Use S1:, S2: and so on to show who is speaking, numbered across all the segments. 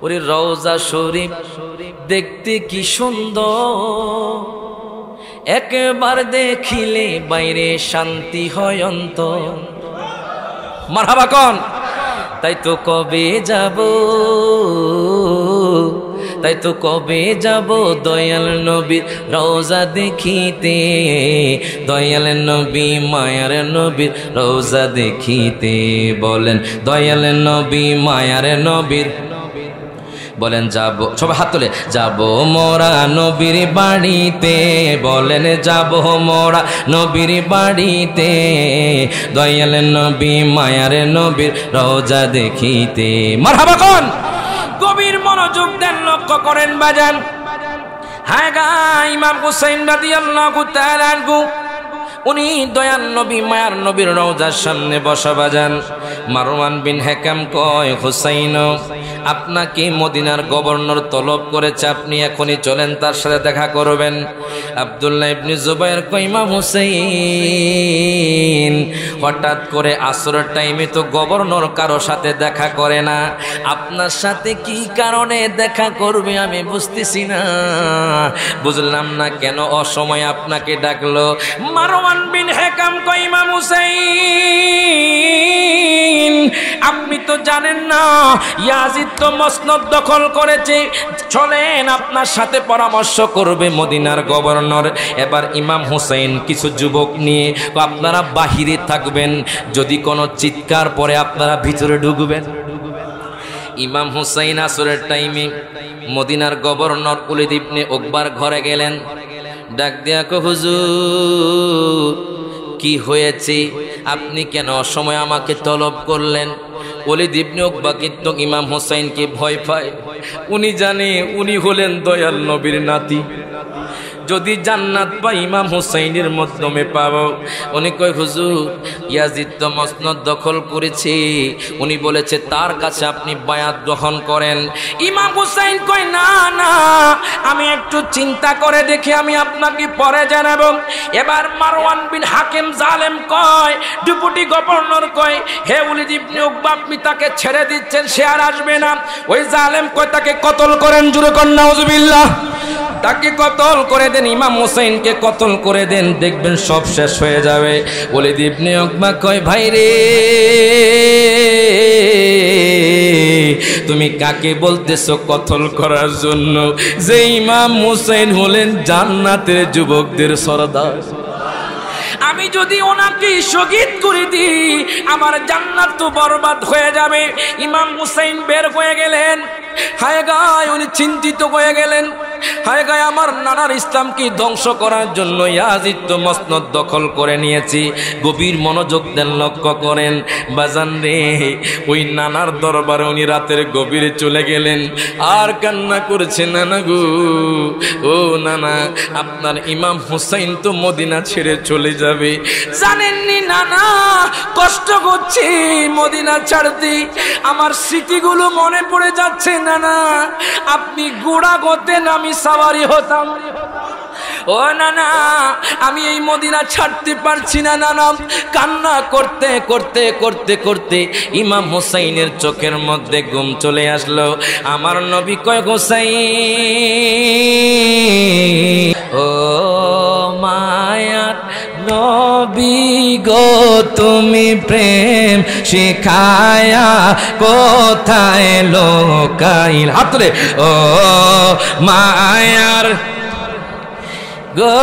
S1: ওরে রওজা শরীফ দেখতে কি সুন্দর, একবার দেখিলে বাইরে শান্তি হয় অন্তর। মারহাবা কোন? তাই তো কবে যাব, তাই তো কবে যাব দয়াল নবীর রওজা দেখিতে, দয়াল নবী মায়ার নবীর রওজা দেখিতে। বলেন দয়াল নবী মায়ার নবীর, বলেন যাব, সবাই হাত তুলে, যাব মোরা নবীর বাড়িতে। বলেন যাব মোরা নবীর বাড়িতে, দয়াল নবী মায়ার নবীর রওজা দেখিতে। মারহাবা কোন? গভীর মনোযোগ দেন, লক্ষ্য করেন বাজান। হ্যাঁ গা, ইমাম হুসাইন রাদিয়াল্লাহু তাআলা আনহু উনি দয়াল নবী মায়ার নবীর রওজার সামনে বসা বাজান। মারওয়ান বিন হেকাম কয়, হুসাইন আপনাকে মদিনার গভর্নর তলব করেছে, আপনি এখনই চলেন তার সাথে দেখা করবেন। আব্দুল্লাহ ইবনে জুবাইর কয়, ইমাম হুসাইন হঠাৎ করে আসরের টাইমে তো গভর্নর কারো সাথে দেখা করে না, আপনার সাথে কি কারণে দেখা করবে আমি বুঝতেছি না, বুঝলাম না কেন অসময়ে আপনাকে ডাকলো। মারওয়ান বিন হেকাম কয়, ইমাম হুসাইন আপনি তো জানেন না ইয়াজিদ তো মসনদ দখল করেছে, চলেন আপনার সাথে পরামর্শ করবে মদিনার গভর্নর। এবার ইমাম হুসাইন কিছু যুবক নিয়ে, আপনারা বাহিরে থাকবেন, যদি কোনো চিৎকার পরে আপনারা ভিতরে ঢুকবেন। ইমাম হুসাইন আসরের টাইমে মদিনার গভর্নর ওলীদ ইবনে উকবার ঘরে গেলেন, ডাক দিয়া কো, হুজুর কি হয়েছে, আপনি কেন অসময়ে আমাকে তলব করলেন? ওলীদ ইবনে উকবা কিন্তু ইমাম হুসাইনকে ভয় পায়, উনি জানে উনি হলেন দয়াল নবীর নাতি, যদি জান্নাত পাই ইমাম হুসাইনের মাধ্যমে পাবো। উনি কয়, হুজুর ইয়াজিদ তো মসনদ দখল করেছে, উনি বলেছে তার কাছে আপনি বায়াত গ্রহণ করেন। ইমাম হুসাইন কয়, না না আমি একটু চিন্তা করে দেখি, আমি আপনাকে পরে জানাবো। এবার মারওয়ান বিন হাকিম জালেম কয়, ডেপুটি গভর্নর কয়, হে ওলীদ ইবনে উকবা আপনি তাকে ছেড়ে দিচ্ছেন, সে আর আসবে না। ওই জালেম কয়, তাকে কতল করেন, জুরে কর নাউজুবিল্লাহ, তাকে কতল করে দেন, ইমাম হুসাইনকে কতল করে দেন, দেখবেন সব শেষ হয়ে যাবে। ওলীদ ইবনে উকবা কয়, ভাই রে তুমি কাকে বলতেছো কতল করার জন্য, যে ইমাম হুসাইন হলেন জান্নাতের যুবকদের সরদার, আমি যদি ওনাকে শহীদ করে দিই আমার জান্নাত তো বরবাদ হয়ে যাবে। ইমাম হুসাইন বের হয়ে গেলেন, হায় গায় উনি চিন্তিত হয়ে গেলেন, হায় গায় আমার নানার ইসলামকে ধ্বংস করার জন্য ইয়াজিদ তো মসনদ দখল করে নিয়েছি। গভীর মনোযোগ দেন, লক্ষ্য করেন বাজান রে, ওই নানার দরবারে উনি রাতের গভীরে চলে গেলেন, আর কান্না করেছে, নানা গো ও নানা আপনার ইমাম হুসাইন তো মদিনা ছেড়ে চলে যাবে। জানেননি নানা কষ্ট করছি মদিনা ছাড়তে, আমার স্মৃতিগুলো মনে পড়ে যাচ্ছে নানা, আপনি গোড়া গতেন আমি সাওয়ারি হতাম, ও নানা আমি এই মদিনা ছাড়তে পারছি না নানা। কান্না করতে করতে করতে করতে ইমাম হুসাইনের চোখের মধ্যে ঘুম চলে আসলো। আমার নবী কয়, হুসাইন ও মায়ার নবী গো তুমি প্রেম শিখায়া কোথায় লোকাইল, হাত তুলে, ও মায়ার গো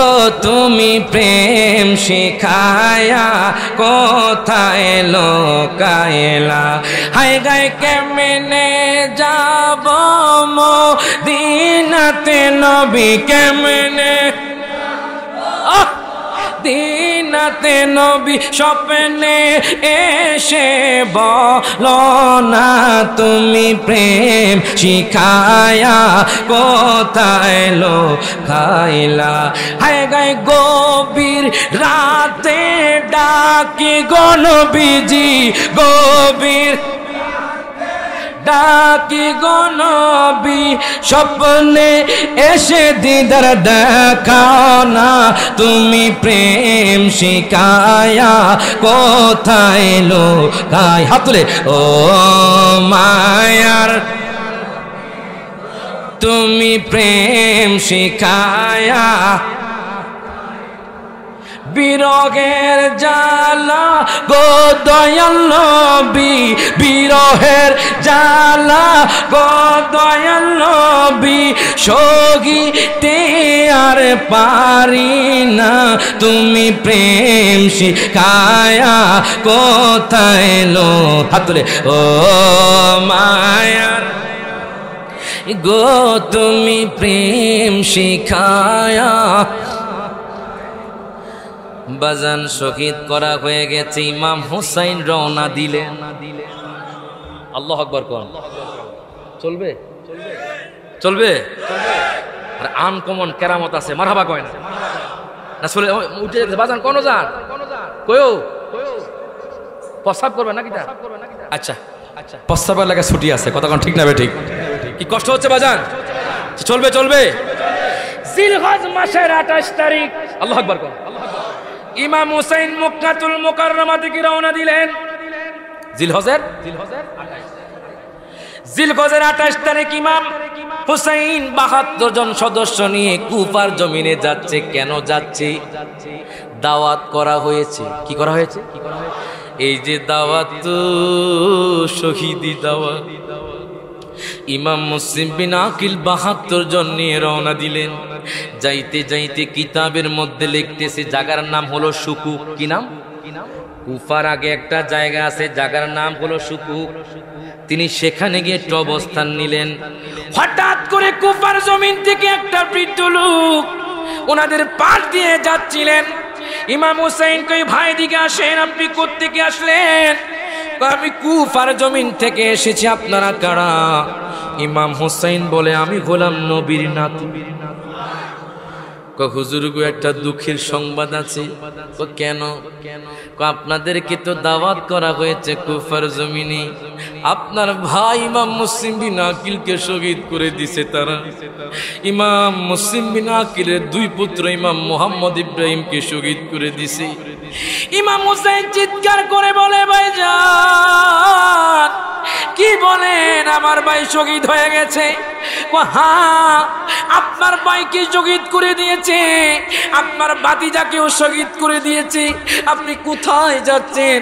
S1: তুমি প্রেম শিখায়া কোথায় লোকাইলা, হায় গায় কেমনে যাব মদিনাতে নবী কেমনে দিনাতে নবী স্বপ্নে এসে বলো না তুমি প্রেম শিখায়া কোথায় লোকাইলা, হায় গায় গভীর রাতে ডাকি গো নবীজি, গভীর ডাকি গো নবী স্বপ্নে এসে দিদার দেখাও না তুমি প্রেম শিখায়া কোথায় লোকাই, হাত তুলে, ও মায়ার তুমি প্রেম শিখায়া বিরহের জ্বালা গো দয়াল নবী, বিরহের জ্বালা গো দয়াল নবী, সহিতে আর পারি না। তুমি প্রেম শিখায়া কোথায় লো, হাত তুলে ও মায়ার গো, তুমি প্রেম শিখায়া। বাজান শহীদ করা হয়ে গেছে, ইমাম হুসাইন রওনা দিলেন। আল্লাহু আকবার কোন চলবে চলবে আর আনকমন কেরামত আছে, মারহাবা কয় না না চলে উঠে বাজান কোন যান কয়ও প্রস্তাব করবে নাকি? আচ্ছা আচ্ছা, প্রস্তাবের লাগে ছুটি আছে, কথা কোন ঠিক না বে ঠিক? কি কষ্ট হচ্ছে বাজান? চলবে চলবে। জিলহজ মাসের 28 তারিখ, আল্লাহু আকবার কোন, ইমাম হুসাইন মক্কাতুল মুকাররমা থেকে রওনা দিলেন। জিলহজের 28 তারিখ ইমাম হুসাইন 72 জন সদস্য নিয়ে কুফার জমিনে যাচ্ছে। কেন যাচ্ছে? দাওয়াত করা হয়েছে। কি করা হয়েছে? এই যে দাওয়াত, তো শহীদি দাওয়াত। ইমাম মুসলিম বিন আকিল 72 জন নিয়ে রওনা দিলেন। যাইতে যাইতে কিতাবের মধ্যে লিখতেছে জায়গার নাম হলো সুকুক। কি নাম? কুফার আগে একটা জায়গা আছে, জায়গার নাম হলো সুকুক। তিনি সেখানে গিয়ে একটু অবস্থান নিলেন। হঠাৎ করে কুফার জমিন থেকে একটা বৃদ্ধ লোক ওনাদের পাশ দিয়ে যাচ্ছিলেন। ইমাম হুসাইন কই, ভাই দিকে আসেন, আপনি কোত্থেকে আসলেন? আমি কুফার জমিন থেকে এসেছি, আপনারা কারা? ইমাম হুসাইন বলে, আমি গোলাম নবীর নাতি। হুজুর গো, একটা দুঃখের সংবাদ আছে। কেন? আপনাদেরকে তো দাওয়াত করা হয়েছে কুফার জমিনে, আপনার ভাই ইমাম মুসলিম বিন আকিলকে শহীদ করে দিছে তারা। ইমাম মুসলিম বিন আকিলের 2 পুত্র ইমাম মোহাম্মদ ইব্রাহিমকে শহীদ করে দিছে। ইমাম হুসাইন চিৎকার করে বলে, ভাইজান কি বলেন? আমার ভাই শহীদ হয়ে গেছে? হ্যাঁ, আপনার ভাইকে শহীদ করে দিয়েছে, আপনার ভাতিজাকেও শহীদ করে দিয়েছে। আপনি কোথায় যাচ্ছেন?